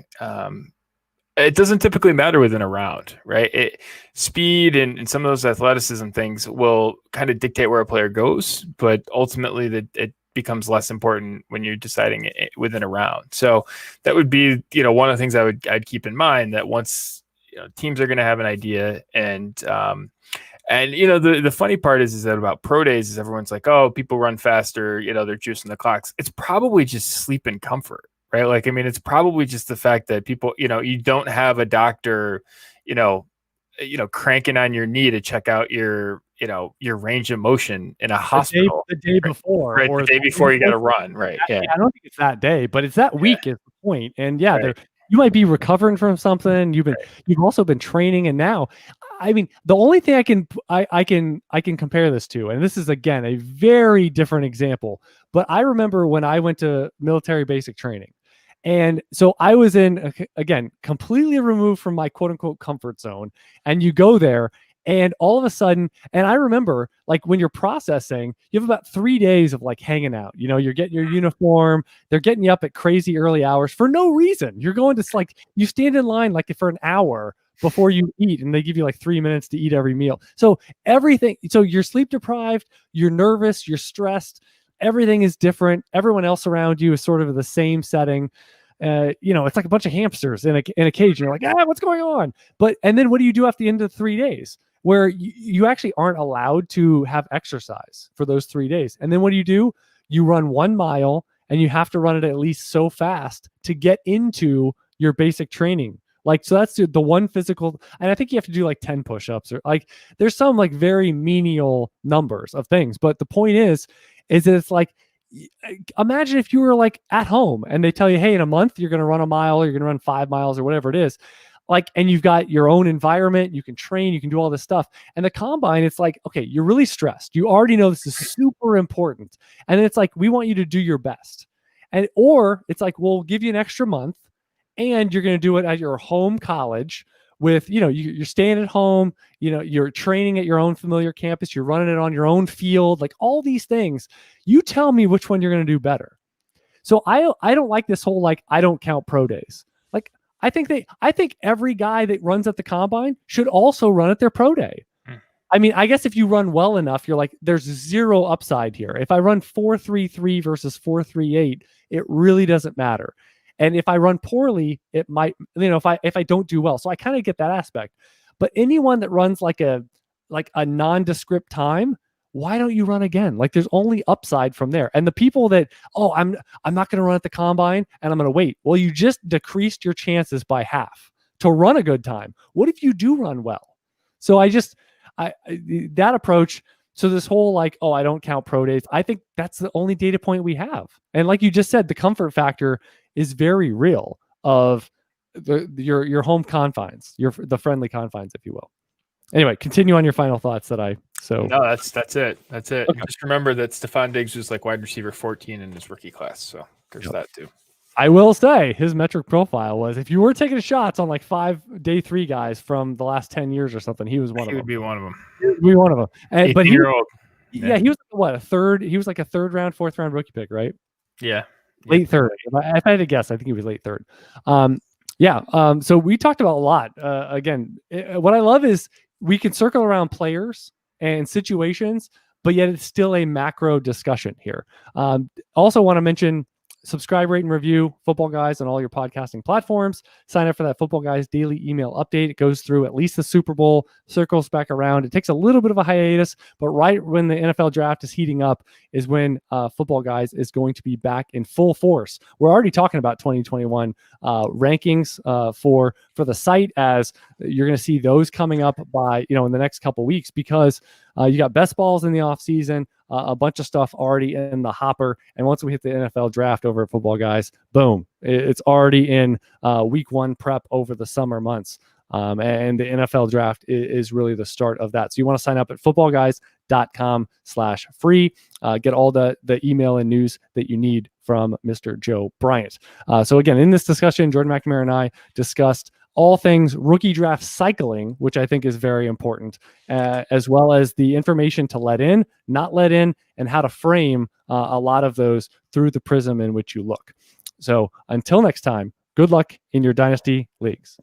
It doesn't typically matter within a round, right? Speed and some of those athleticism things will kind of dictate where a player goes, but ultimately it becomes less important when you're deciding it within a round. So that would be, one of the things I'd keep in mind, that once teams are going to have an idea, and the funny part is that about pro days is everyone's like, oh, people run faster, they're juicing the clocks. It's probably just sleep and comfort. Right. Like, I mean, it's probably just the fact that people, you don't have a doctor, cranking on your knee to check out your range of motion in a hospital the day before, right? Or the day before you got to run. Right. Yeah. I don't think it's that day, but it's that week is the point. And you might be recovering from something. You've also been training. And now, I mean, the only thing I can compare this to, and this is again, a very different example, but I remember when I went to military basic training. And so I was again, completely removed from my quote unquote comfort zone. And you go there and all of a sudden, and I remember like when you're processing, you have about 3 days of like hanging out, you're getting your uniform. They're getting you up at crazy early hours for no reason. You're going to like, you stand in line like for an hour before you eat, and they give you like 3 minutes to eat every meal. So you're sleep deprived, you're nervous, you're stressed. Everything is different. Everyone else around you is sort of the same setting. It's like a bunch of hamsters in a cage. And you're like, what's going on? And then what do you do after the end of 3 days where you actually aren't allowed to have exercise for those 3 days? And then what do? You run 1 mile, and you have to run it at least so fast to get into your basic training. Like, so that's the one physical, and I think you have to do like 10 push-ups, or like, there's some like very menial numbers of things. But the point is that it's like, imagine if you were like at home and they tell you, hey, in a month, you're going to run a mile, or you're going to run 5 miles or whatever it is. Like, and you've got your own environment, you can train, you can do all this stuff. And the combine, it's like, okay, you're really stressed. You already know this is super important. And it's like, we want you to do your best. Or it's like, we'll give you an extra month, and you're going to do it at your home college with, you're staying at home, you're training at your own familiar campus, you're running it on your own field, like all these things. You tell me which one you're going to do better. So I don't like this whole, like, I don't count pro days. Like, I think every guy that runs at the combine should also run at their pro day. I mean, I guess if you run well enough, you're like, there's zero upside here. If I run 4.33 versus 4.38, it really doesn't matter. And if I run poorly, it might, if I don't do well. So I kind of get that aspect. But anyone that runs like a nondescript time, why don't you run again? Like, there's only upside from there. And the people that, I'm not going to run at the combine and I'm going to wait. Well, you just decreased your chances by half to run a good time. What if you do run well? So that approach, So this whole like, oh, I don't count pro days. I think that's the only data point we have. And like you just said, the comfort factor is very real of your home confines, the friendly confines, if you will. Anyway, continue on your final thoughts no, that's it. Okay. Just remember that Stephon Diggs was like wide receiver 14 in his rookie class. So there's that too. I will say his metric profile was, if you were taking shots on like 5 day 3 guys from the last 10 years or something, he was one of them. He would be one of them. He would be one of them. And, but he was what, a third? He was like a 3rd round, 4th round rookie pick, right? Yeah. Late 3rd. If I had to guess, I think he was late 3rd. So we talked about a lot. Again, what I love is we can circle around players and situations, but yet it's still a macro discussion here. Also want to mention, subscribe, rate, and review Football Guys on all your podcasting platforms. Sign up for that Football Guys daily email update. It goes through at least the Super Bowl, circles back around. It takes a little bit of a hiatus, but right when the NFL draft is heating up is when Football Guys is going to be back in full force. We're already talking about 2021 rankings for the site, as you're going to see those coming up by in the next couple weeks, because you got best balls in the offseason, a bunch of stuff already in the hopper. And once we hit the NFL draft over at Football Guys, boom, it's already in week 1 prep over the summer months. And the NFL draft is really the start of that. So you want to sign up at footballguys.com/free. Get all the email and news that you need from Mr. Joe Bryant. So again, in this discussion, Jordan McNamara and I discussed all things rookie draft cycling, which I think is very important, as well as the information to let in, not let in, and how to frame a lot of those through the prism in which you look. So until next time, good luck in your Dynasty leagues.